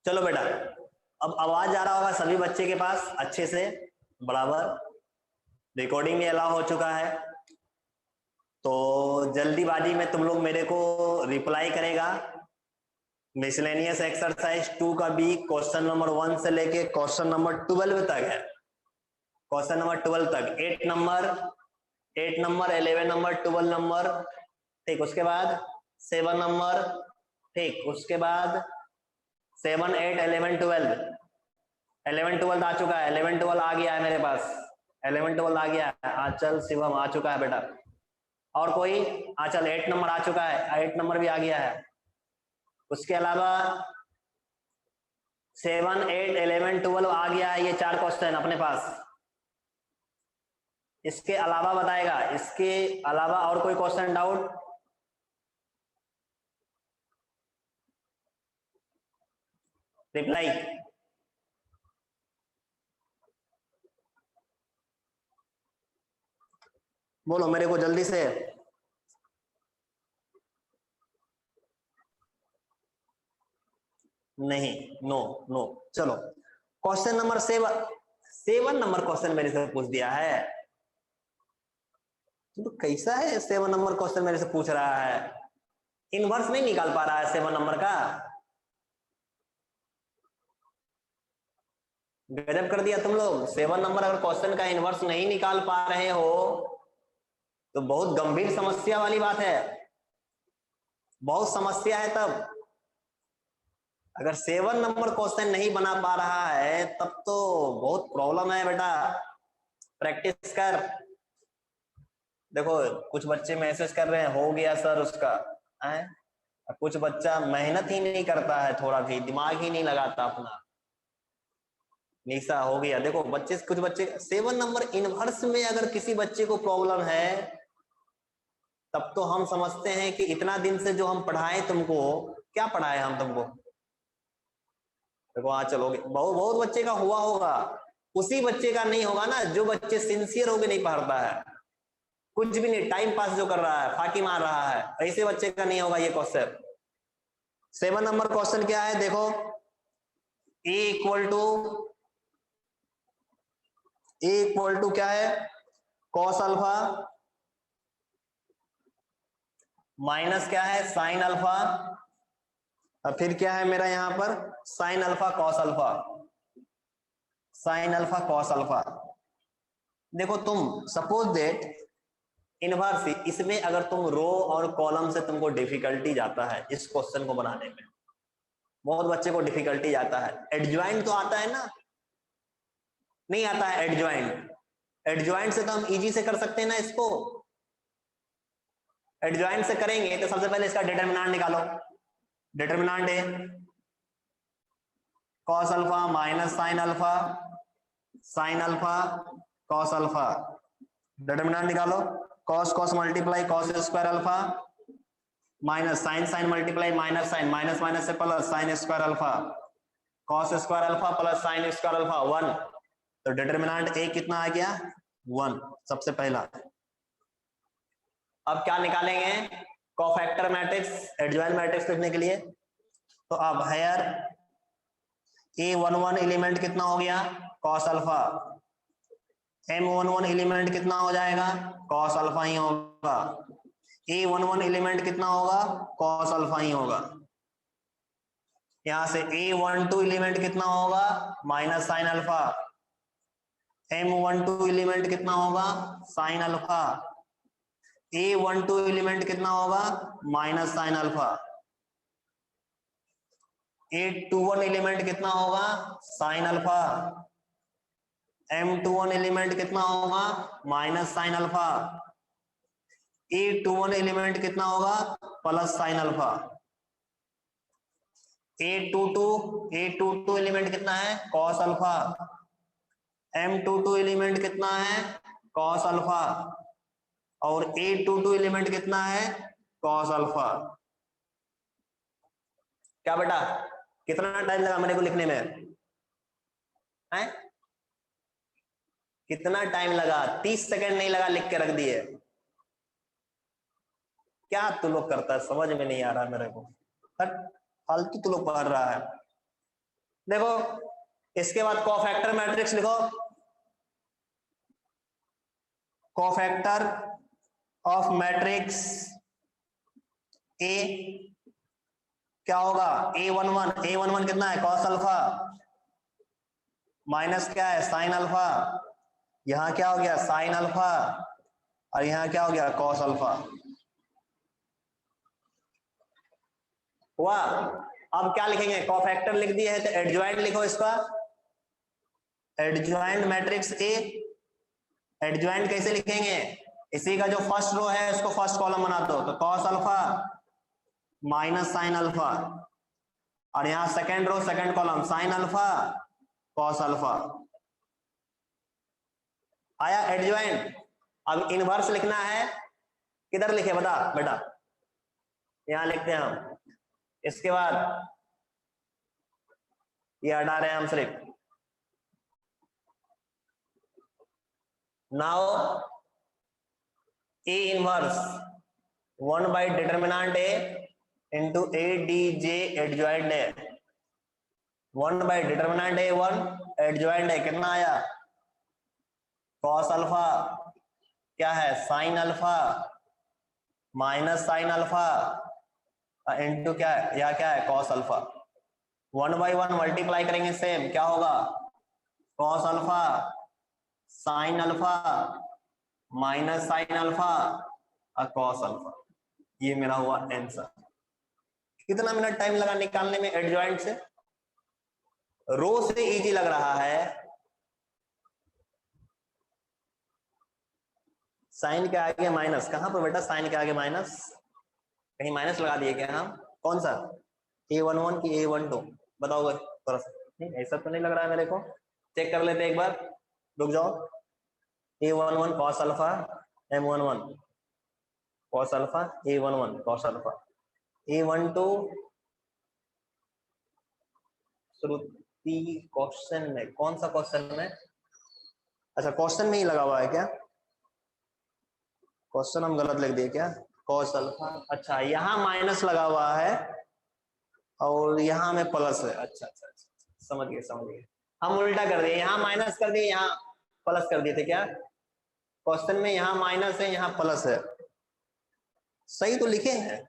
चलो बेटा, अब आवाज आ रहा होगा सभी बच्चे के पास अच्छे से बराबर। रिकॉर्डिंग में अलाउ हो चुका है, तो जल्दीबाजी में तुम लोग मेरे को रिप्लाई करेगा। मिसलेनियस एक्सरसाइज 2 का भी क्वेश्चन नंबर 1 से लेके क्वेश्चन नंबर 12 तक है। क्वेश्चन नंबर 12 तक 8 नंबर 11 नंबर 12 नंबर, ठीक। उसके बाद 7 नंबर, ठीक। उसके बाद 7 8 11 12 11 12 आ चुका है। 11 12 आ गया है मेरे पास। 11 12 आ गया है। आंचल शिवम आ चुका है बेटा। और कोई? आंचल 8 नंबर आ चुका है। 8 नंबर भी आ गया है। उसके अलावा 7 8 11 12 आ गया है। ये 4 क्वेश्चन अपने पास। इसके अलावा बताएगा, इसके अलावा और कोई क्वेश्चन डाउट? रिप्लाई बोलो मेरे को जल्दी से। नहीं, नो नो। चलो क्वेश्चन नंबर 7 नंबर क्वेश्चन मेरे से पूछ दिया है। तो कैसा है 7 नंबर क्वेश्चन मेरे से पूछ रहा है? इनवर्स नहीं निकाल पा रहा है 7 नंबर का। गजब कर दिया तुम लोग। 7 नंबर अगर क्वेश्चन का इनवर्स नहीं निकाल पा रहे हो तो बहुत गंभीर समस्या वाली बात है। बहुत समस्या है तब। अगर 7 नंबर क्वेश्चन नहीं बना पा रहा है तब तो बहुत प्रॉब्लम है बेटा। प्रैक्टिस कर। देखो कुछ बच्चे मैसेज कर रहे हैं हो गया सर उसका है, कुछ बच्चा मेहनत ही नहीं करता है, थोड़ा भी दिमाग ही नहीं लगाता अपना। निशा हो गया। देखो बच्चे, कुछ बच्चे 7 नंबर इनवर्स में अगर किसी बच्चे को प्रॉब्लम है तब तो हम समझते हैं कि इतना दिन से जो हम पढ़ाए तुमको, क्या पढ़ाए हम तुमको। देखो आज चलोगे, बहुत बहुत बच्चे का हुआ होगा। उसी बच्चे का नहीं होगा ना जो बच्चे सिंसियर होके नहीं पढ़ता है, कुछ भी नहीं, टाइम पास जो कर रहा है, फाकी मार रहा है, ऐसे बच्चे का नहीं होगा ये क्वेश्चन। 7 नंबर क्वेश्चन क्या है देखो। ए इक्वल टू क्या है? कॉस अल्फा माइनस क्या है? Sign alpha. और फिर क्या है मेरा यहां पर? Sign alpha cos alpha. Sine alpha cos alpha. देखो तुम सपोज देट इनवर्स, इसमें अगर तुम रो और कॉलम से तुमको डिफिकल्टी जाता है इस क्वेश्चन को बनाने में, बहुत बच्चे को डिफिकल्टी जाता है। एडजॉइंट तो आता है ना? नहीं आता है एडजॉइंट। एडजॉइंट से तो हम इजी से कर सकते हैं ना इसको। एडजॉइंट से करेंगे तो सबसे पहले इसका डिटरमिनेंट निकालो। डिटरमिनेंट है cos alpha minus sine alpha, sine alpha cos alpha. Determinant निकालो। Cos cos multiply cos square alpha minus sine sine multiply minus sine, minus minus से plus sine square alpha cos square alpha plus sine square alpha 1। तो determinant ए कितना आ गया? 1 सबसे पहला। अब क्या निकालेंगे? कोफैक्टर मैट्रिक्स, एडजॉइंट मैट्रिक्स लिखने के लिए। तो अब हेयर A11 एलिमेंट कितना हो गया? Cos alpha. M11 एलिमेंट कितना हो जाएगा? कॉस अल्फा ही होगा। A11 एलिमेंट कितना होगा? कॉस अल्फा ही होगा। यहां से A12 एलिमेंट कितना होगा? Minus sine alpha. M12 element कितना होगा? Sine alpha. A12 एलिमेंट कितना होगा? Minus sine alpha. A21 element कितना होगा? Sine alpha. M21 एलिमेंट कितना होगा? Minus sine alpha. A21 element कितना होगा? Plus sine alpha. A22 element कितना है? Cos alpha. M22 एलिमेंट कितना है? Cos alpha. और A22 एलिमेंट कितना है? Cos alpha. क्या बेटा, कितना टाइम लगा मेरे को लिखने में है? कितना टाइम लगा? 30 सेकंड नहीं लगा, लिख के रख दिए। क्या तू लोग करता है, समझ में नहीं आ रहा मेरे को। फालतू तू लोग पढ़ रहा है। देखो इसके बाद कोफैक्टर मैट्रिक्स लिखो। कोफैक्टर ऑफ मैट्रिक्स ए क्या होगा, A11 कितना है, कॉस अल्फा माइनस क्या है, साइन अल्फा। यहां क्या हो गया, साइन अल्फा, और यहां क्या हो गया, कॉस अल्फा हुआ। अब क्या लिखेंगे, कोफैक्टर लिख दिए है तो एडजॉइंट लिखो इसका। एडजॉइंट मैट्रिक्स ए, एडजॉइंट कैसे लिखेंगे, इसी का जो फर्स्ट रो है उसको फर्स्ट कॉलम बना दो, तो cos alpha minus sine alpha, और यहां second row second column sine alpha cos alpha. आया एडजॉइंट। अब इनवर्स लिखना है, किधर लिखे बता बेटा, यहां लिखते हैं हम। इसके बाद ये हटा रहे हैं हम सिर्फ। Now A inverse 1 by determinant A into A D J adjoint है। 1 बाई डिटर्मिनेंट ए 1 एडजॉइंट है, कितना आया, कॉस अल्फा क्या है, sine alpha minus sine alpha into क्या है, या क्या है, कॉस अल्फा। 1 बाई 1 मल्टीप्लाई करेंगे सेम, क्या होगा, cos alpha sine alpha minus sine alpha और कॉस अल्फा। ये मेरा हुआ आंसर। कितना मिनट टाइम लगा निकालने में एडजॉइंट से, रो से इजी लग रहा है। साइन के आगे माइनस, कहां पर बेटा साइन के आगे माइनस, कहीं माइनस लगा दिए क्या हम, कौन सा, A11 की A12, बताओ थोड़ा सा, नहीं ऐसा तो नहीं लग रहा है मेरे को, चेक कर लेते एक बार, रुक जाओ। A11 cos alpha M11 cos alpha, A11 cos alpha, A12 श्रुति क्वेश्चन में, कौन सा क्वेश्चन में, अच्छा क्वेश्चन में ही लगा हुआ है क्या, क्वेश्चन हम गलत लिख दिए क्या, कॉस अल्फा, अच्छा यहाँ माइनस लगा हुआ है और यहाँ में प्लस है, अच्छा अच्छा अच्छा, समझ गए समझ गए, हम उल्टा कर दिए, यहाँ माइनस कर दिए यहाँ प्लस कर दिए थे क्या, क्वेश्चन में यहाँ माइनस है यहाँ प्लस है, सही तो लिखे हैं,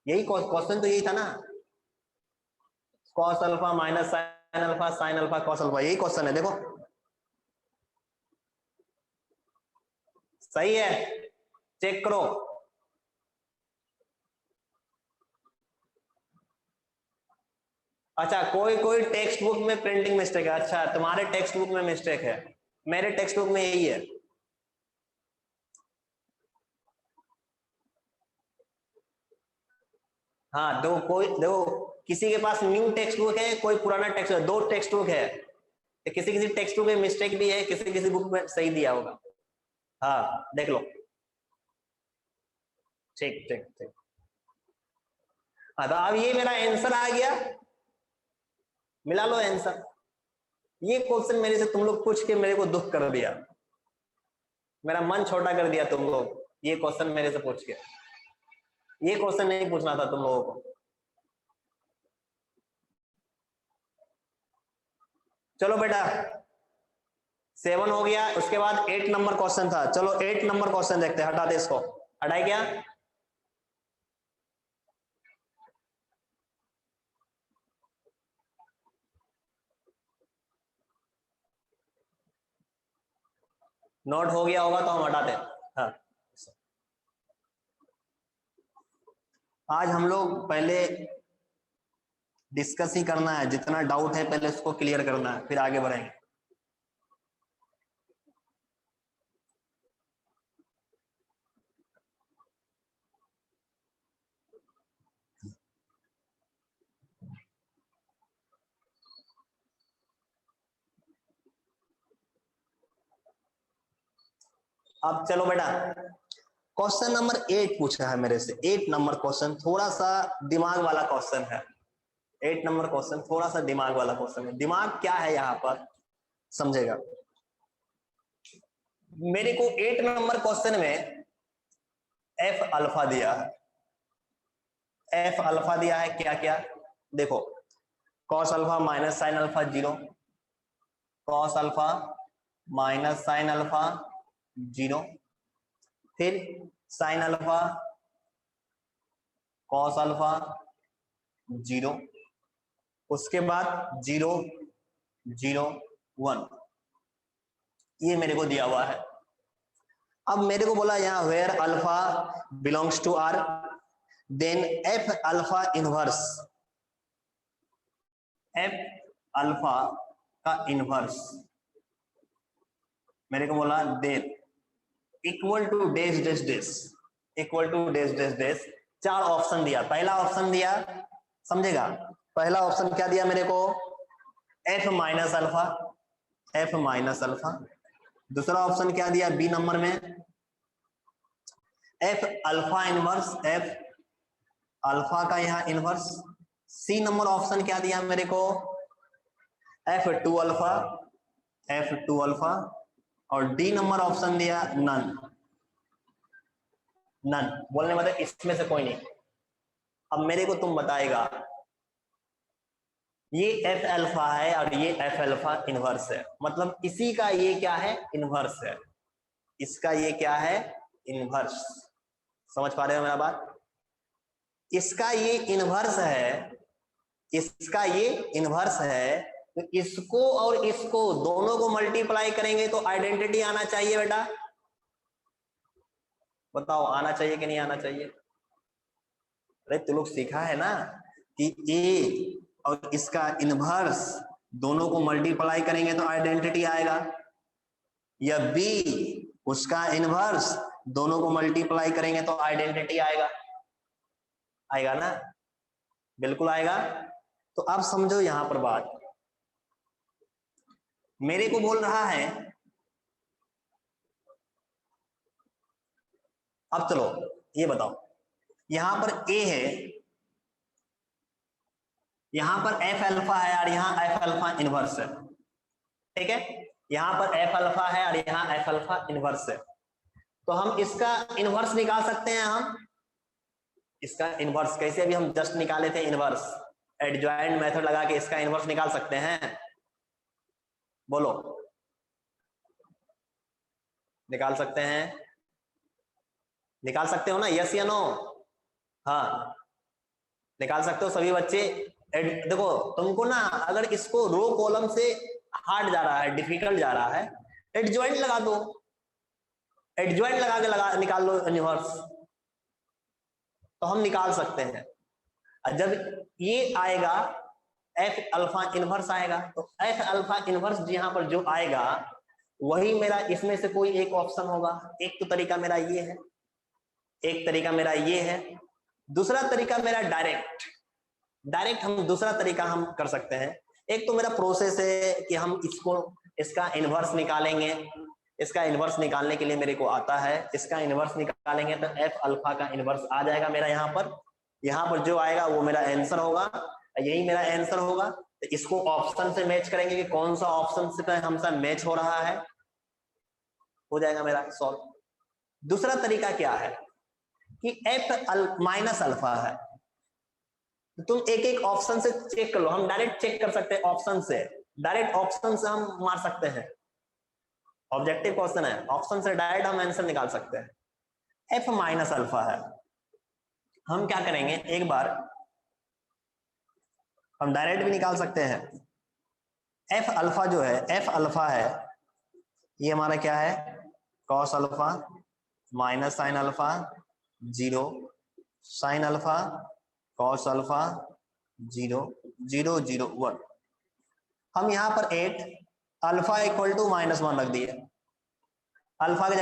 यही क्वेश्चन तो यही था ना, cos alpha minus sine alpha cos alpha, यही क्वेश्चन है, देखो सही है, चेक करो। अच्छा कोई कोई टेक्स्ट बुक में प्रिंटिंग मिस्टेक है, अच्छा तुम्हारे टेक्स्ट बुक में मिस्टेक है, मेरे टेक्स्ट बुक में यही है। हाँ दो, कोई देखो किसी के पास न्यू टेक्स्ट बुक है, कोई पुराना टेक्स्ट, दो टेक्स्ट बुक है, तो किसी किसी टेक्स्ट बुक में मिस्टेक भी है, किसी किसी बुक में सही दिया होगा, हाँ देख लो, ठीक ठीक ठीक। हाँ तो अब ये मेरा आंसर आ गया, मिला लो आंसर। ये क्वेश्चन मेरे से तुम लोग पूछ के मेरे को दुख कर दिया, मेरा मन छोटा कर दिया तुम लोग, ये क्वेश्चन मेरे से पूछ के, ये क्वेश्चन नहीं पूछना था तुम लोगों को। चलो बेटा 7 हो गया, उसके बाद 8 नंबर क्वेश्चन था, चलो 8 नंबर क्वेश्चन देखते हैं, हटा दे इसको, हटाए क्या, नोट हो गया होगा तो हम हटाते हैं। हाँ आज हम लोग पहले डिस्कस ही करना है, जितना डाउट है पहले उसको क्लियर करना है, फिर आगे बढ़ेंगे। अब चलो बेटा क्वेश्चन नंबर 8 पूछा है मेरे से, 8 नंबर क्वेश्चन थोड़ा सा दिमाग वाला क्वेश्चन है, 8 नंबर क्वेश्चन थोड़ा सा दिमाग वाला क्वेश्चन है। दिमाग क्या है यहाँ पर समझेगा। मेरे को 8 नंबर क्वेश्चन में एफ अल्फा दिया है, एफ अल्फा दिया है, क्या क्या देखो, cos alpha minus sine alpha 0, cos alpha minus sine alpha 0, फिर साइन अल्फा कॉस अल्फा 0, उसके बाद 0 0 1, ये मेरे को दिया हुआ है। अब मेरे को बोला यहाँ where alpha belongs to R, then F alpha inverse, F alpha का इनवर्स मेरे को बोला then equal to dash dash dash, equal to dash dash dash, 4 option दिया। पहला ऑप्शन दिया, समझेगा, पहला ऑप्शन क्या दिया मेरे को, F minus alpha, F minus alpha. दूसरा ऑप्शन क्या दिया बी नंबर में, F alpha inverse, F alpha का यहाँ इनवर्स। सी नंबर ऑप्शन क्या दिया मेरे को, F two alpha, F two alpha. और डी नंबर ऑप्शन दिया नन, नन बोलने मतलब इसमें से कोई नहीं। अब मेरे को तुम बताएगा ये एफ अल्फा है और ये एफ अल्फा इनवर्स है, मतलब इसी का ये क्या है, इनवर्स है, इसका ये क्या है, इनवर्स। समझ पा रहे हो मेरा बात, इसका ये इनवर्स है, इसका ये इनवर्स है, तो इसको और इसको दोनों को मल्टीप्लाई करेंगे तो आइडेंटिटी आना चाहिए बेटा, बताओ आना चाहिए कि नहीं आना चाहिए। अरे तू लोग सीखा है ना कि ए और इसका इनवर्स दोनों को मल्टीप्लाई करेंगे तो आइडेंटिटी आएगा, या बी उसका इनवर्स दोनों को मल्टीप्लाई करेंगे तो आइडेंटिटी आएगा, आएगा ना, बिल्कुल आएगा। तो अब समझो यहां पर बात, मेरे को बोल रहा है, अब चलो ये बताओ, यहां पर ए है, यहां पर एफ अल्फा है और यहां एफ अल्फा इनवर्स है, ठीक है, यहां पर एफ अल्फा है और यहां एफ अल्फा इनवर्स है, तो हम इसका इनवर्स निकाल सकते हैं। हम इसका इनवर्स कैसे, अभी हम जस्ट निकाले थे इनवर्स, एडजॉइंट मेथड लगा के इसका इनवर्स निकाल सकते हैं, बोलो निकाल सकते हैं, निकाल सकते हो ना, यस या नो, हाँ निकाल सकते हो सभी बच्चे। देखो तुमको ना अगर इसको रो कॉलम से हार्ड जा रहा है, डिफिकल्ट जा रहा है, एडजॉइंट लगा दो, एडजॉइंट लगा के निकाल लो इनवर्स, तो हम निकाल सकते हैं। जब ये आएगा एफ अल्फा इनवर्स आएगा, तो एफ अल्फा इनवर्स यहाँ पर जो आएगा वही मेरा इसमें से कोई एक ऑप्शन होगा। एक तो तरीका मेरा ये है, एक तरीका मेरा ये है, दूसरा तरीका मेरा डायरेक्ट, डायरेक्ट हम दूसरा तरीका हम कर सकते हैं। एक तो मेरा प्रोसेस है कि हम इसको इसका इनवर्स निकालेंगे, इसका इनवर्स निकालने के लिए मेरे को आता है, इसका इनवर्स निकालेंगे तो एफ अल्फा का इनवर्स आ जाएगा मेरा यहाँ पर जो आएगा वो मेरा आंसर होगा, यही मेरा आंसर होगा। तो इसको ऑप्शन से मैच करेंगे कि कौन सा ऑप्शन से हमसे मैच हो रहा है, हो जाएगा मेरा सॉल्व। दूसरा तरीका क्या है कि एफ माइनस अल्फा है, तो तुम एक एक ऑप्शन से चेक कर लो, हम डायरेक्ट चेक कर सकते हैं ऑप्शन से, डायरेक्ट ऑप्शन से हम मार सकते हैं, ऑब्जेक्टिव क्वेश्चन है, ऑप्शन से डायरेक्ट हम आंसर निकाल सकते हैं। एफ माइनस अल्फा है, हम क्या करेंगे, एक बार हम डायरेक्ट भी निकाल सकते हैं। एफ अल्फा जो है, एफ अल्फा है, ये हमारा क्या है, cos alpha minus sine alpha 0, sign alpha cos alpha 0 0 0 1। हम यहाँ पर 8 अल्फा इक्वल टू -1 रख दिए, अल्फा की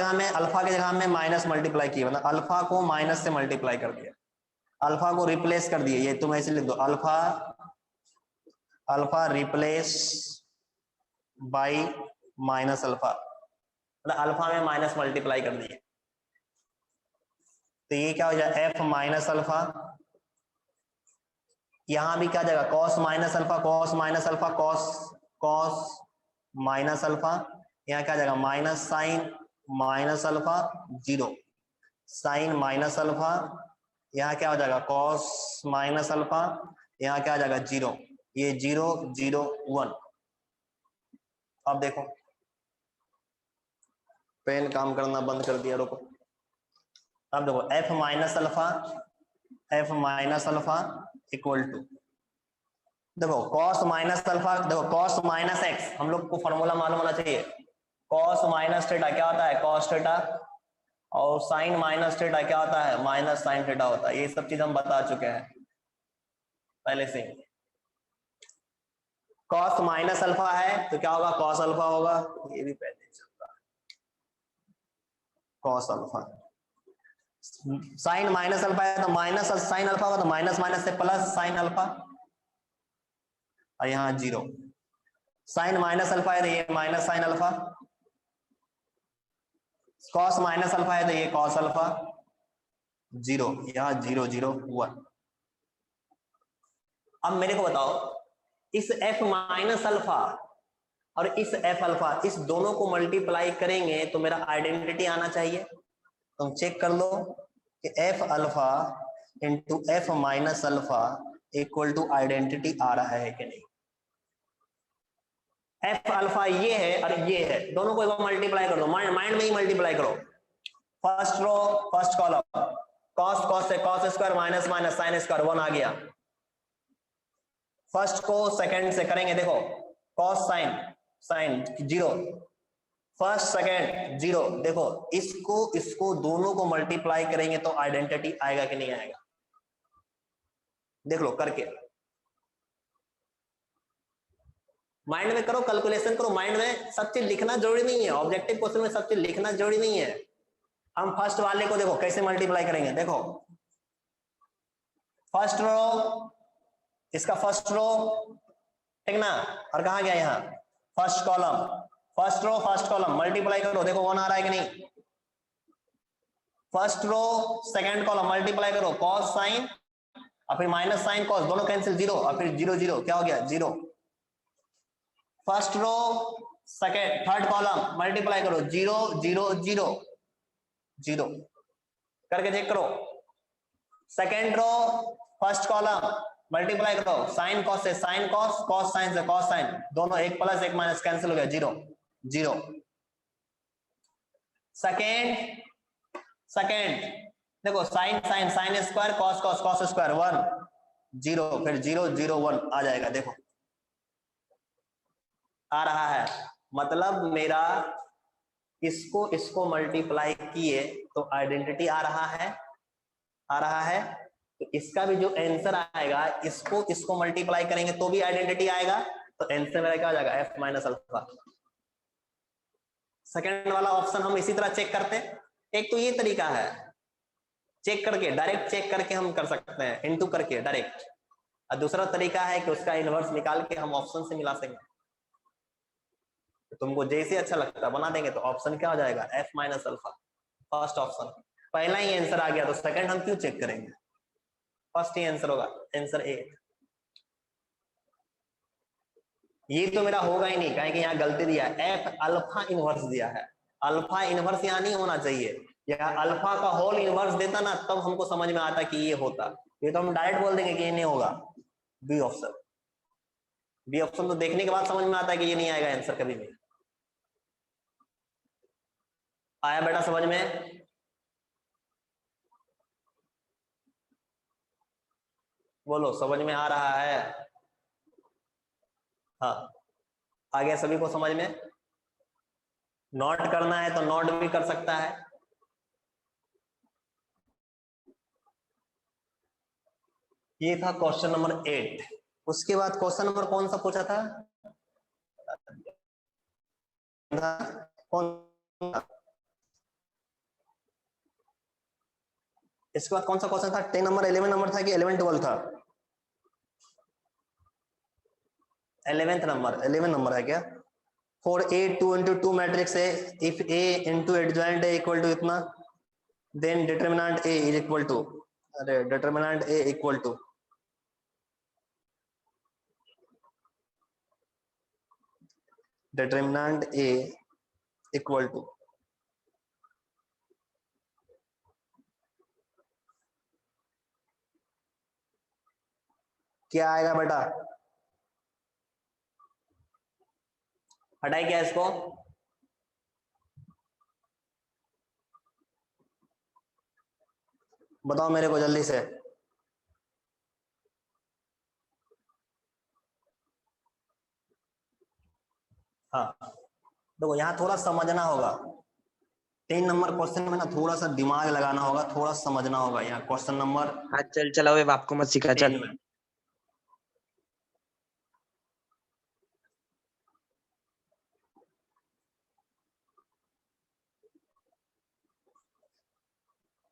जगह में माइनस मल्टीप्लाई किया, मतलब अल्फा को माइनस से मल्टीप्लाई कर दिया, अल्फा को रिप्लेस कर दिए, ये तुम ऐसे लिख दो, alpha alpha replace by minus alpha, मतलब अल्फा में माइनस मल्टीप्लाई कर दिए, तो ये क्या हो जाए एफ माइनस अल्फा, यहां भी क्या जाएगा cos minus alpha cos minus alpha cos minus alpha, यहाँ क्या जाएगा minus sine minus alpha 0, sine minus alpha, यहाँ क्या हो जाएगा कॉस माइनस अल्फा, यहाँ क्या आ जाएगा 0, ये 0 0 1। अब देखो पेन काम करना बंद कर दिया, रुको। अब देखो F minus alpha equal to, देखो कॉस माइनस अल्फा, देखो कॉस माइनस एक्स, हम लोग को फॉर्मूला मालूम होना चाहिए। कॉस माइनस थीटा क्या होता है कॉस थीटा, और साइन माइनस थीटा क्या होता है माइनस साइन थीटा होता है। ये सब चीज हम बता चुके हैं पहले से। कॉस माइनस अल्फा है तो क्या होगा कॉस अल्फा होगा, ये भी पहले चलता है cos alpha. Sine minus alpha है तो माइनस साइन अल्फा होगा, तो माइनस माइनस से प्लस साइन अल्फा, और यहाँ 0। साइन माइनस अल्फा है तो ये minus sine alpha, cos minus alpha है तो ये कॉस अल्फा, 0, यहाँ 0 0 1। अब मेरे को बताओ इस एफ माइनस अल्फा और इस एफ अल्फा, इस दोनों को मल्टीप्लाई करेंगे तो मेरा आइडेंटिटी आना चाहिए। तुम चेक कर लो कि F alpha into F minus alpha equal to identity आ रहा है कि नहीं। एफ अल्फा ये है और ये है, दोनों को एक बार मल्टीप्लाई कर दो, माइंड में ही मल्टीप्लाई करो। First row first column, cos cos से cos square minus minus sine square 1 आ गया। फर्स्ट को सेकंड से करेंगे, देखो cos sine sine 0, first second 0, देखो इसको दोनों को मल्टीप्लाई करेंगे तो आइडेंटिटी आएगा कि नहीं आएगा, देख लो करके। माइंड में करो, कैलकुलेशन करो माइंड में, सब चीज लिखना जरूरी नहीं है, ऑब्जेक्टिव क्वेश्चन में सब चीज लिखना जरूरी नहीं है। हम फर्स्ट वाले को देखो कैसे मल्टीप्लाई करेंगे, देखो फर्स्ट रो, इसका फर्स्ट रो, ठीक ना, और कहा गया यहाँ first column, first row first column multiply करो, देखो 1 आ रहा है कि नहीं। First row second column multiply करो, कॉस साइन और फिर माइनस साइन कॉस, दोनों कैंसिल 0 और फिर 0 0 क्या हो गया 0। First row second third column multiply करो 0 0 0 0 करके चेक करो। Second row first column multiply करो साइन कॉस से साइन कॉस, कॉस साइन से कॉस साइन, दोनों एक प्लस एक माइनस कैंसिल हो गया 0 0। सेकंड देखो sine sine sine square cos cos cos square 1 0, फिर 0 0 1 आ जाएगा, देखो आ रहा है। मतलब मेरा इसको मल्टीप्लाई किए तो आइडेंटिटी आ रहा है। तो इसका भी जो आंसर आएगा इसको मल्टीप्लाई करेंगे तो भी आइडेंटिटी आएगा, तो आंसर मेरा क्या हो जाएगा एफ माइनस अल्फा। सेकेंड वाला ऑप्शन हम इसी तरह चेक करते हैं। एक तो ये तरीका है चेक करके, डायरेक्ट चेक करके हम कर सकते हैं इनटू करके डायरेक्ट, और दूसरा तरीका है कि उसका इनवर्स निकाल के हम ऑप्शन से मिला सकेंगे। तो तुमको जैसे अच्छा लगता है बना देंगे, तो ऑप्शन क्या हो जाएगा F minus alpha, first option. पहला ही आंसर आ गया तो सेकंड हम क्यों चेक करेंगे, फर्स्ट ही आंसर होगा, आंसर ए। ये तो मेरा होगा ही नहीं, कहें कि यहाँ गलती दिया है, एफ अल्फा इनवर्स दिया है, अल्फा इनवर्स यहाँ नहीं होना चाहिए, या अल्फा का होल इनवर्स देता ना तब हमको समझ में आता कि ये होता। ये तो हम डायरेक्ट बोल देंगे कि ये नहीं होगा, बी ऑप्शन। बी ऑप्शन तो देखने के बाद समझ में आता है कि ये नहीं आएगा आंसर कभी भी। आया बेटा समझ में? बोलो समझ में आ रहा है? हाँ आ गया सभी को समझ में? नोट करना है तो नोट भी कर सकता है। ये था क्वेश्चन नंबर 8। उसके बाद क्वेश्चन नंबर कौन सा पूछा था? कौन? इसके बाद कौन सा क्वेश्चन था? 10 नंबर 11 नंबर था कि 11 12 था? 11 नंबर है क्या? फॉर ए 2 into 2 मैट्रिक्स है, if A into adjoint A equal to इतना, then determinant A is equal to, अरे determinant A equal to, determinant A equal to क्या आएगा बेटा? हटाए क्या इसको? बताओ मेरे को जल्दी से। हाँ, देखो यहाँ थोड़ा समझना होगा। 3 नंबर क्वेश्चन में ना थोड़ा सा दिमाग लगाना होगा, थोड़ा समझना होगा। यहाँ क्वेश्चन नंबर हाँ चल चला हुए, बाप को मत सिखा, 10 चल। में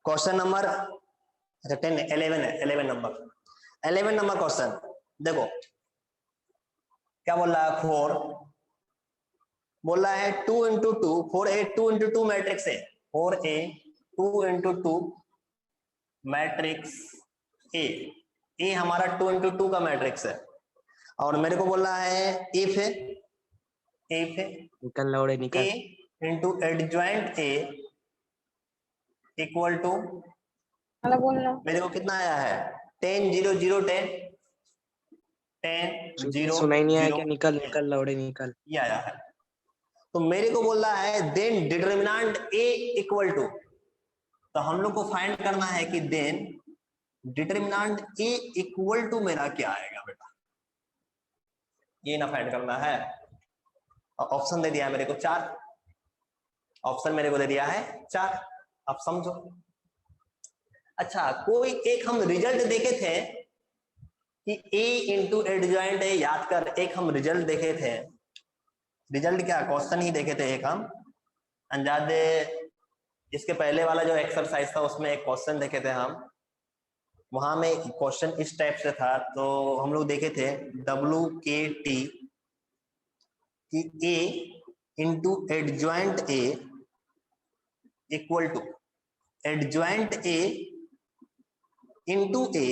क्वेश्चन नंबर, अच्छा 10 11 है, 11 नंबर क्वेश्चन। देखो क्या बोल रहा है, 4 बोल रहा है 2 इंटू 2, 4A 2 इंटू 2 मैट्रिक्स है, 4A 2 इंटू 2 मैट्रिक्स ए। ए हमारा 2 इंटू 2 का मैट्रिक्स है, और मेरे को बोल रहा है इफ निकल लौड़े ए निकल। Into adjoint A equal to, बोलना मेरे को कितना आया है, 10 0 0 10 10 0 सुनाई नहीं आया 0 क्या? निकल 10 निकल लौड़े निकल। ये आया है। तो मेरे को बोल रहा है then determinant A equal to, तो हम लोग को फाइंड करना है कि then determinant A equal to मेरा क्या आएगा बेटा, ये ना फाइंड करना है। ऑप्शन दे दिया है मेरे को 4, ऑप्शन मेरे को दे दिया है 4, अब समझो। अच्छा कोई एक हम रिजल्ट देखे थे कि ए इंटू एडजॉइंट ए, याद कर, एक हम रिजल्ट देखे थे। रिजल्ट क्या, क्वेश्चन ही देखे थे एक हम अंजादे, इसके पहले वाला जो एक्सरसाइज था उसमें एक क्वेश्चन देखे थे हम। वहां में क्वेश्चन इस टाइप से था, तो हम लोग देखे थे WKT कि A into adjoint A equal to adjoint A into A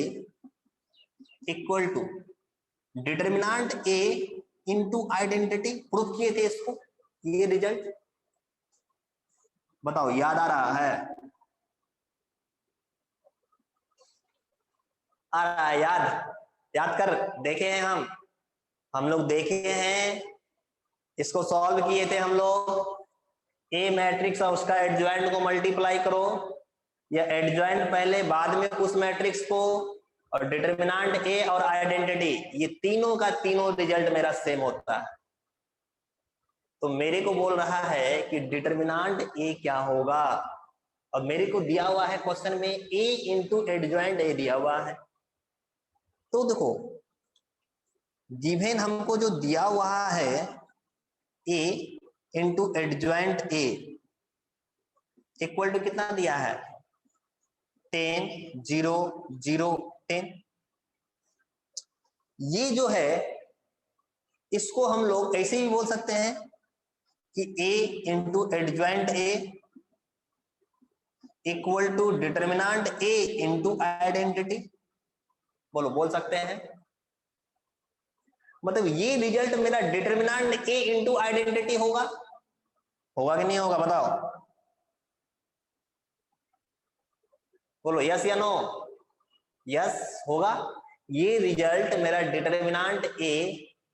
equal to determinant A into identity. Proof किए थे इसको, ये रिजल्ट बताओ, याद आ रहा है? आ रहा है याद? याद कर, देखे हैं हम लोग देखे हैं, इसको सॉल्व किए थे हम लोग। ए मैट्रिक्स और उसका एडजॉइंट को मल्टीप्लाई करो, या एडजॉइंट पहले बाद में उस मैट्रिक्स को, और डिटरमिनेंट ए और आइडेंटिटी, ये तीनों का तीनों रिजल्ट मेरा सेम होता है। तो मेरे को बोल रहा है कि डिटरमिनेंट ए क्या होगा, और मेरे को दिया हुआ है क्वेश्चन में ए इंटू एडजॉइंट ए दिया हुआ है। तो देखो गिवन हमको जो दिया हुआ है A into adjoint A equal to कितना दिया है, 10 0 0 10। ये जो है इसको हम लोग ऐसे ही बोल सकते हैं कि A into adjoint A equal to determinant A into identity. बोलो, बोल सकते हैं? मतलब ये रिजल्ट मेरा डिटरमिनेंट ए इंटू आइडेंटिटी होगा, होगा कि नहीं होगा बताओ? बोलो यस या नो। यस होगा, ये रिजल्ट मेरा डिटरमिनेंट ए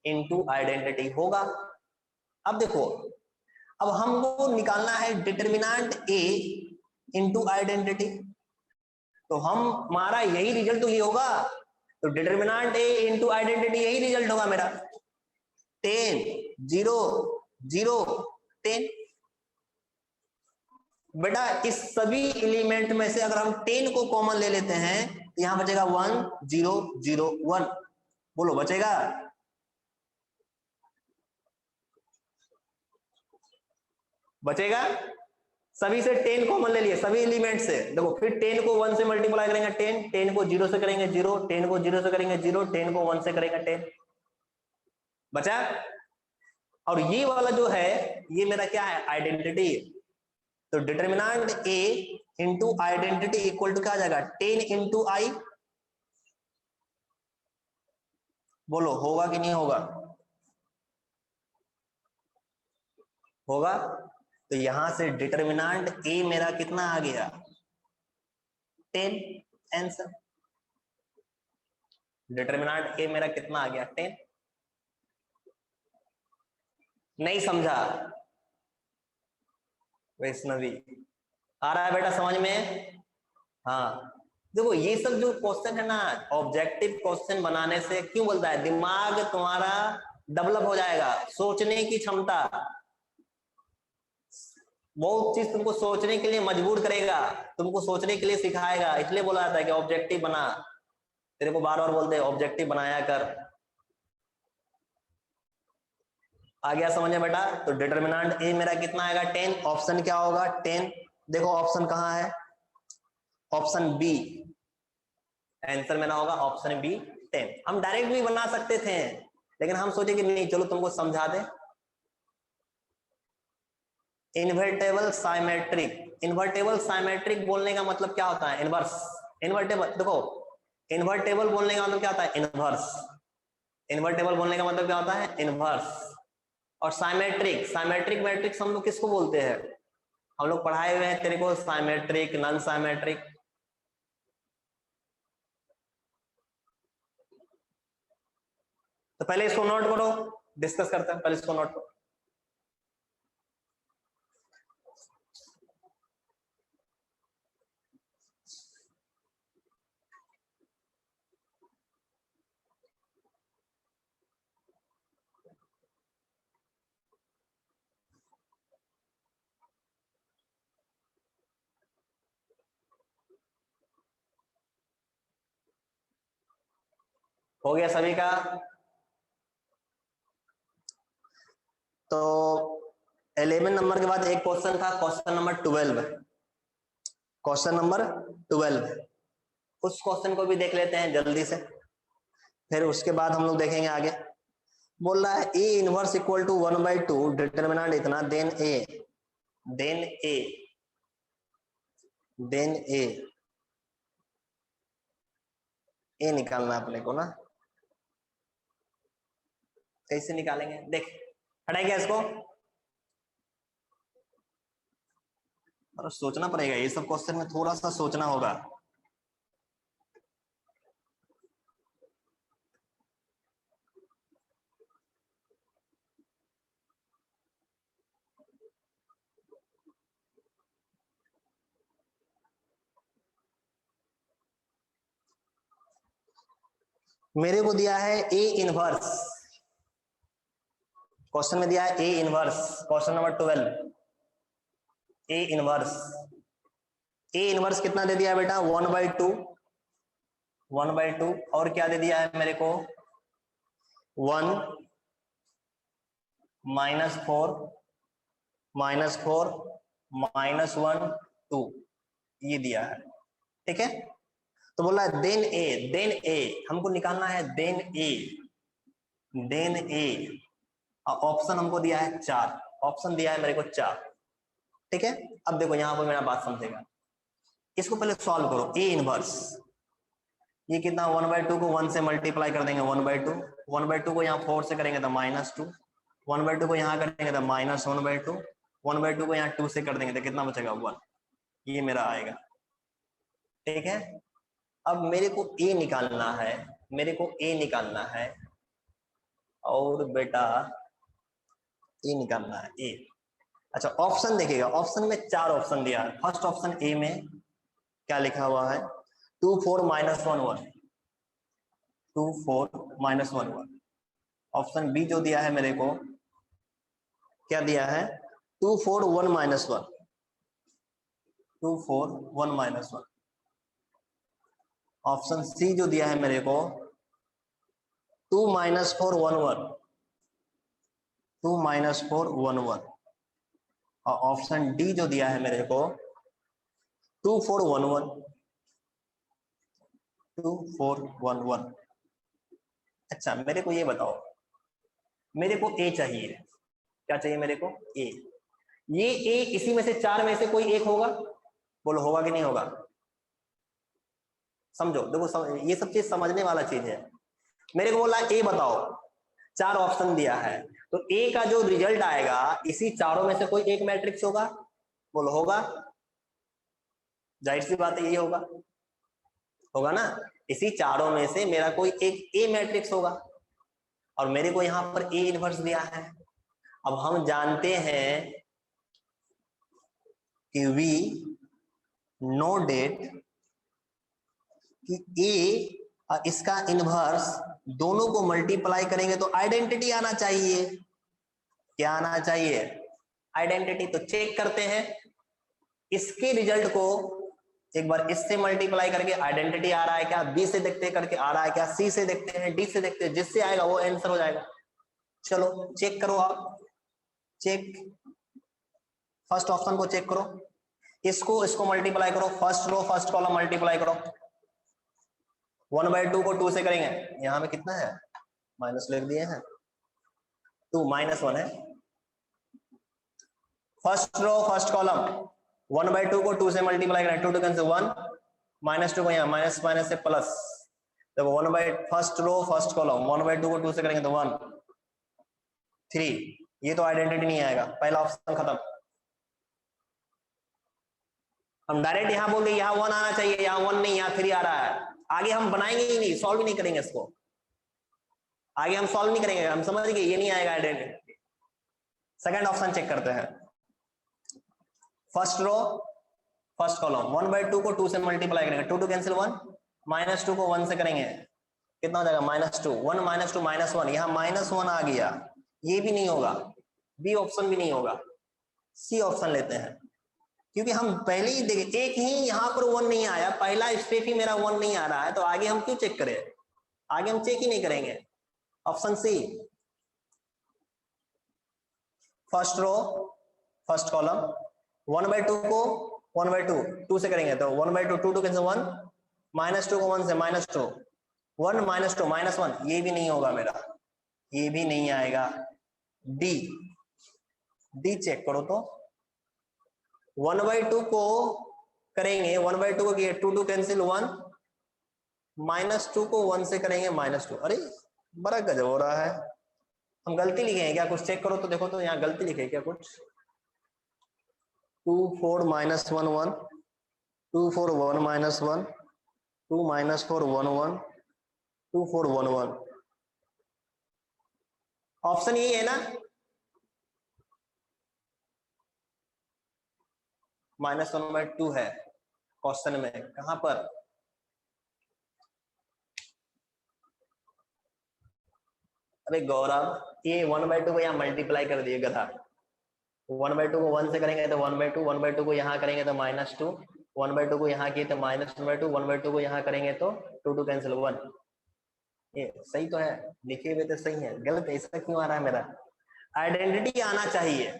इंटू आइडेंटिटी होगा। अब देखो, अब हमको निकालना है डिटरमिनेंट ए इंटू आइडेंटिटी, तो हमारा यही रिजल्ट तो ये होगा। तो डिटरमिनेंट ए इंटू आइडेंटिटी यही रिजल्ट होगा मेरा, 10 0 0 10। बेटा इस सभी एलिमेंट में से अगर हम 10 को कॉमन ले लेते हैं तो यहां बचेगा 1 0 0 1। बोलो बचेगा? बचेगा? सभी से 10 कॉमन ले लिए, सभी एलिमेंट से। देखो फिर 10 को 1 से मल्टीप्लाई करेंगे 10, 10 को 0 से करेंगे 0, 10 को 0 से करेंगे 0, 10 को 1 से करेंगे 10। बचा? और ये वाला जो है ये मेरा क्या है, आइडेंटिटी। तो determinant A into identity equal to क्या आ जाएगा, 10 इंटू आई। बोलो होगा कि नहीं होगा? होगा। तो यहां से डिटरमिनेंट ए मेरा कितना आ गया, 10 आंसर। डिटर्मिनेंट ए मेरा कितना आ गया 10। नहीं समझा वैष्णवी? आ रहा है बेटा समझ में? हाँ देखो ये सब जो क्वेश्चन है ना ऑब्जेक्टिव क्वेश्चन बनाने से क्यों बोलता है दिमाग तुम्हारा डेवलप हो जाएगा, सोचने की क्षमता, बहुत चीज तुमको सोचने के लिए मजबूर करेगा, तुमको सोचने के लिए सिखाएगा, इसलिए बोला जाता है कि ऑब्जेक्टिव बना। तेरे को बार बार बोलते हैं ऑब्जेक्टिव बनाया कर। आ गया समझ में बेटा? तो डिटर्मिनेंट ए मेरा कितना आएगा 10। ऑप्शन क्या होगा 10। देखो ऑप्शन कहाँ है, ऑप्शन बी, आंसर मेरा होगा ऑप्शन बी 10। हम डायरेक्ट भी बना सकते थे लेकिन हम सोचे कि नहीं चलो तुमको समझा दे। इन्वर्टेबल साइमेट्रिक, इन्वर्टेबल साइमेट्रिक बोलने का मतलब क्या होता है? इनवर्स। इन्वर्टेबल देखो, इन्वर्टेबल बोलने का मतलब क्या होता है? इनवर्स। इन्वर्टेबल बोलने का मतलब क्या होता है? इनवर्स। और साइमेट्रिक, साइमेट्रिक मैट्रिक्स हम लोग किसको बोलते हैं? हम लोग पढ़ाए हुए हैं तेरे को साइमेट्रिक, नॉन साइमेट्रिक। तो पहले इसको नोट करो, डिस्कस करते हैं, पहले इसको नोट करो। हो गया सभी का? तो 11 नंबर के बाद एक क्वेश्चन था, क्वेश्चन नंबर 12। क्वेश्चन नंबर 12, उस क्वेश्चन को भी देख लेते हैं जल्दी से, फिर उसके बाद हम लोग देखेंगे आगे। बोल रहा है A inverse equal to 1/2, determinant इतना, then A, then A, then A निकालना अपने को ना। कैसे निकालेंगे देख, हटाएंगे इसको, और सोचना पड़ेगा, ये सब क्वेश्चन में थोड़ा सा सोचना होगा। मेरे को दिया है ए इनवर्स, क्वेश्चन में दिया है A inverse, question number 12, A inverse. A inverse कितना दे दिया है बेटा? 1/2, 1/2। और क्या दे दिया है मेरे को? 1 -4 -4 -1 2, ये दिया है। ठीक है, तो बोला देन ए, देन ए हमको निकालना है, then A, then A. Option हमको दिया है 4, ऑप्शन दिया है मेरे को 4। ठीक है, अब देखो यहां पर मेरा बात समझेगा, इसको पहले सॉल्व करो। ए इनवर्स ये कितना? 1/2 को 1 से मल्टीप्लाई कर देंगे, 1/2। 1/2 को यहाँ 4 से करेंगे तो -2। 1/2 को यहाँ करेंगे तो -1/2। 1/2 को यहाँ 2 से कर देंगे तो कितना बचेगा? 1। ये मेरा आएगा। ठीक है, अब मेरे को ए निकालना है, मेरे को ए निकालना है, और बेटा ए निकालना है, ए। अच्छा ऑप्शन देखिएगा, ऑप्शन में 4 ऑप्शन दिया है। फर्स्ट ऑप्शन ए में क्या लिखा हुआ है? 2 4 -1 1, 2 4 -1 1। ऑप्शन बी जो दिया है मेरे को, क्या दिया है? 2 4 1 -1, 2 4 1 -1। ऑप्शन सी जो दिया है मेरे को 2 -4 1 1, 2 -4 1 1। और ऑप्शन डी जो दिया है मेरे को 2 4 1 1, 2 4 1 1। अच्छा मेरे को ये बताओ, मेरे को ए चाहिए, क्या चाहिए मेरे को? ए। ये ए इसी में से 4 में से कोई एक होगा? बोलो होगा कि नहीं होगा? समझो, देखो ये सब चीज समझने वाला चीज है। मेरे को बोला ए बताओ, 4 ऑप्शन दिया है, तो ए का जो रिजल्ट आएगा इसी चारों में से कोई एक मैट्रिक्स होगा? बोलो होगा, जाहिर सी बात है यही होगा, होगा ना। इसी चारों में से मेरा कोई एक ए मैट्रिक्स होगा और मेरे को यहां पर ए इनवर्स दिया है। अब हम जानते हैं कि वी नो डेट कि ए इसका इनवर्स दोनों को मल्टीप्लाई करेंगे तो आइडेंटिटी आना चाहिए। क्या आना चाहिए? आइडेंटिटी। तो चेक करते हैं इसके रिजल्ट को एक बार इससे मल्टीप्लाई करके आइडेंटिटी आ रहा है क्या, बी से देखते करके आ रहा है क्या, सी से देखते हैं, डी से देखते हैं, जिससे आएगा वो आंसर हो जाएगा। चलो चेक करो आप, चेक फर्स्ट ऑप्शन को चेक करो, इसको मल्टीप्लाई करो, first row first column multiply करो। 1/2 को 2 से करेंगे, यहां में कितना है माइनस लिख दिए हैं 2 -1 है। फर्स्ट रो फर्स्ट कॉलम 1/2 को 2 से मल्टीप्लाई करें, 2 2 कैंसिल 1 -2 को यहाँ माइनस माइनस से प्लस। देखो फर्स्ट रो फर्स्ट कॉलम 1/2 को 2 से करेंगे तो 1 3, ये तो आइडेंटिटी नहीं आएगा, पहला ऑप्शन खत्म। हम डायरेक्ट यहाँ बोल दें यहाँ 1 आना चाहिए, यहाँ 1 नहीं, यहाँ 3 आ रहा है। आगे हम बनाएंगे ही नहीं, सॉल्व नहीं करेंगे इसको, आगे हम सॉल्व नहीं करेंगे, हम समझ गए ये नहीं आएगा आइडेंटिटी। सेकंड ऑप्शन चेक करते हैं, फर्स्ट रो फर्स्ट कॉलम 1/2 को 2 से मल्टीप्लाई करेंगे, 2 2 कैंसिल 1 -2 को 1 से करेंगे, कितना हो जाएगा -2 1 -2 -1, यहाँ -1 आ गया, ये भी नहीं होगा, बी ऑप्शन भी नहीं होगा, सी ऑप्शन लेते हैं। क्योंकि हम पहले ही देखे एक ही यहाँ पर 1 नहीं आया, पहला स्टेप ही मेरा 1 नहीं आ रहा है, तो आगे हम क्यों चेक करें, आगे हम चेक ही नहीं करेंगे। Option C, first row first column 1/2 को 1/2 2 से करेंगे तो 1/2 2 2 कैंसिल 1 -2 को 1 से -2 1 -2 -1, ये भी नहीं होगा मेरा, ये भी नहीं आएगा। डी, डी चेक करो तो 1/2 को करेंगे, 1/2 को किए 2 2 कैंसिल 1 -2 को 1 से करेंगे -2, अरे बड़ा गजब हो रहा है, हम गलती लिखे हैं क्या कुछ, चेक करो तो देखो तो यहाँ गलती लिखे क्या कुछ। 2 4 -1 1 2 4 1 -1 2 -4 1 1 2 4 1 1, ऑप्शन यही है ना, -1/2 है क्वेश्चन में, कहां पर अरे गौरव, ये 1/2 को यहाँ मल्टीप्लाई कर दिए गधा, 1/2 को 1 से करेंगे तो 1/2 1/2 को यहाँ करेंगे तो -2 1/2 को यहाँ किए तो -1/2 1/2 को यहाँ करेंगे तो 2 2 कैंसिल 1, ये सही तो है, लिखे हुए तो सही है, गलत ऐसा क्यों आ रहा है मेरा, आइडेंटिटी आना चाहिए।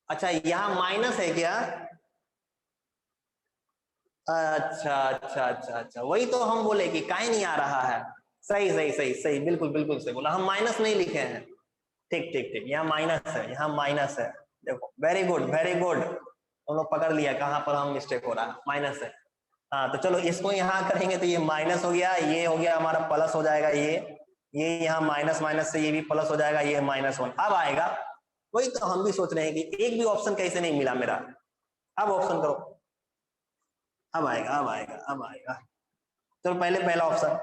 अच्छा यहाँ माइनस है क्या, अच्छा अच्छा अच्छा अच्छा, वही तो हम बोले कि काहे नहीं आ रहा है, सही सही सही सही, बिल्कुल बिल्कुल सही बोला, हम माइनस नहीं लिखे हैं, ठीक ठीक ठीक, यहाँ माइनस है, यहाँ माइनस है, देखो वेरी गुड वेरी गुड, हम लोग पकड़ लिया कहाँ पर हम मिस्टेक हो रहा है, माइनस है। हाँ तो चलो इसको यहाँ करेंगे तो ये माइनस हो गया, ये हो गया हमारा प्लस हो जाएगा, ये यहाँ माइनस माइनस से ये भी प्लस हो जाएगा, ये -1 अब आएगा। वही तो हम भी सोच रहे हैं कि एक भी ऑप्शन कैसे नहीं मिला मेरा, अब ऑप्शन करो, अब आएगा अब आएगा अब आएगा। चलो पहले पहला ऑप्शन,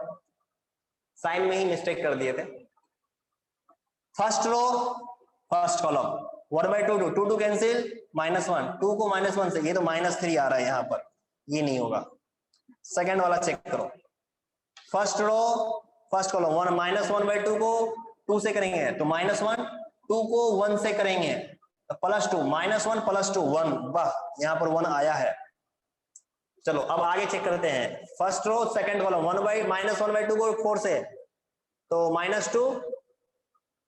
साइन में ही मिस्टेक कर दिए थे, first row first column 1/2 2 2 cancel -1 2 को -1 से, ये तो -3 आ रहा है यहाँ पर, ये नहीं होगा। सेकंड वाला चेक करो, फर्स्ट रो फर्स्ट कॉलम 1/2 को 2 से करेंगे तो -1 2 को 1 से करेंगे तो +2 -1 +2 1, वाह यहाँ पर 1 आया है। चलो अब आगे चेक करते हैं, फर्स्ट रो सेकंड कॉलम -1/2 को 4 से तो -2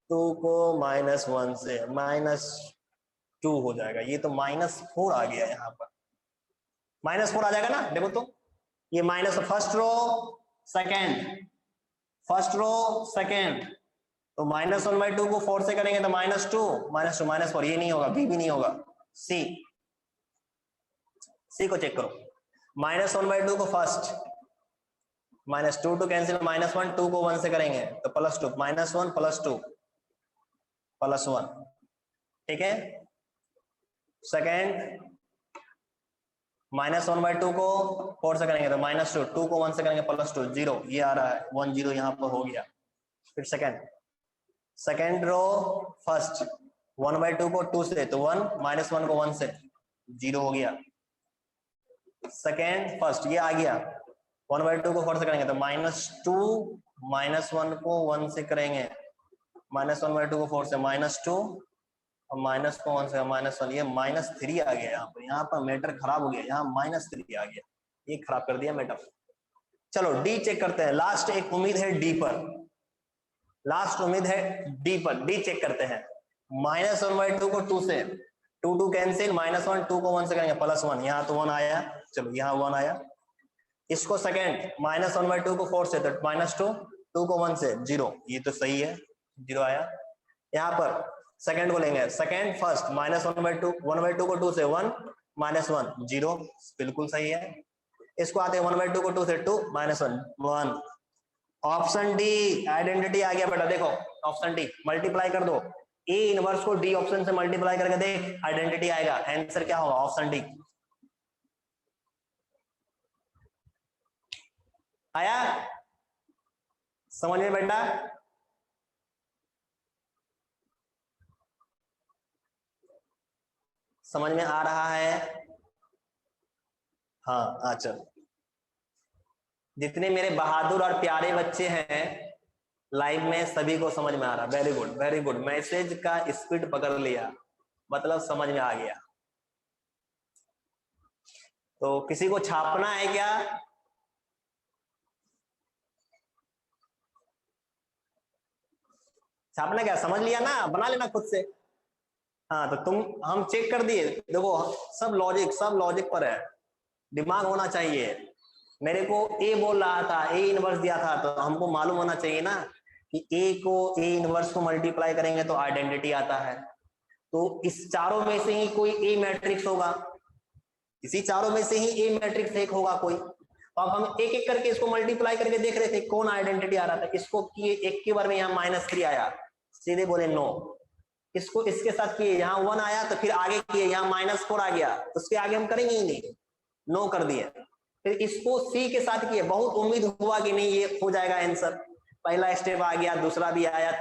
2 को -1 से -2 हो जाएगा, ये तो -4 आ गया यहाँ पर, -4 आ जाएगा ना, देखो तो ये माइनस, फर्स्ट रो सेकंड तो -1/2 को 4 से करेंगे तो -2 -4, ये नहीं होगा, बी भी नहीं होगा। सी को चेक करो, -1/2 को फर्स्ट -2 2 कैंसिल -1 2 को 1 से करेंगे तो +2 -1 +2 +1 ठीक है। सेकेंड -1/2 को 4 से करेंगे तो -2, 2 को 1 से करेंगे +2, 0 ये आ रहा है, 1 0 यहाँ पर हो गया। फिर सेकेंड रो फर्स्ट 1/2 को 2 से तो 1, -1 को 1 से 0 हो गया। सेकेंड फर्स्ट ये आ गया, 1/2 को 4 से करेंगे तो -2, -1 को 1 से करेंगे, -1/2 को 4 से -2 और माइनस को 1 से -1, ये -3 आ गया। यहाँ पर मैटर खराब हो गया, यहाँ -3 आ गया, ये खराब कर दिया मैटर। चलो डी चेक करते हैं, लास्ट एक उम्मीद है डी पर, लास्ट उम्मीद है डी पर। डी चेक करते हैं, -1/2 को 2 से 2 कैंसिल, -1 2 को 1 से करेंगे +1, यहाँ तो 1 आया, चलो यहाँ 1 आया। इसको सेकेंड -1/2 को 4 से तो -2, 2 को 1 से 0, ये तो सही है, 0 आया। यहाँ पर सेकेंड को लेंगे, सेकेंड फर्स्ट -1/2, 1/2 को 2 से 1, -1 0, बिल्कुल सही है। इसको आते हैं 1/2 को 2 से 2, -1 1। ऑप्शन डी आइडेंटिटी आ गया बेटा, देखो ऑप्शन डी मल्टीप्लाई कर दो, ए इनवर्स को डी ऑप्शन से मल्टीप्लाई करके देख, आइडेंटिटी आएगा। आंसर क्या होगा? Option D. आया समझ में बेटा? समझ में आ रहा है? हाँ अच्छा, जितने मेरे बहादुर और प्यारे बच्चे हैं लाइव में सभी को समझ में आ रहा। Very good very good, message का स्पीड पकड़ लिया, मतलब समझ में आ गया। तो किसी को छापना है क्या? छापना क्या, समझ लिया ना, बना लेना खुद से। हाँ तो हम चेक कर दिए, देखो सब लॉजिक पर है, दिमाग होना चाहिए। मेरे को ए बोल रहा था, ए इनवर्स दिया था, तो हमको मालूम होना चाहिए ना कि ए इनवर्स को मल्टीप्लाई करेंगे तो आइडेंटिटी आता है। तो इस चारों में से ही कोई ए मैट्रिक्स होगा, इसी चारों में से ही ए मैट्रिक्स एक होगा कोई। तो अब हम एक एक करके इसको मल्टीप्लाई करके देख रहे थे कौन आइडेंटिटी आ रहा था। इसको किए एक के बार में यहाँ -3 आया, सीधे बोले नो। इसको इसके साथ किए, यहाँ 1 आया तो फिर आगे किए, यहाँ -4 आ गया, उसके आगे हम करेंगे ही नहीं, नो कर दिए। फिर इसको सी के साथ किए, बहुत उम्मीद हुआ कि नहीं ये हो जाएगा आंसर, पहला स्टेप आ गया, दूसरा भी आया,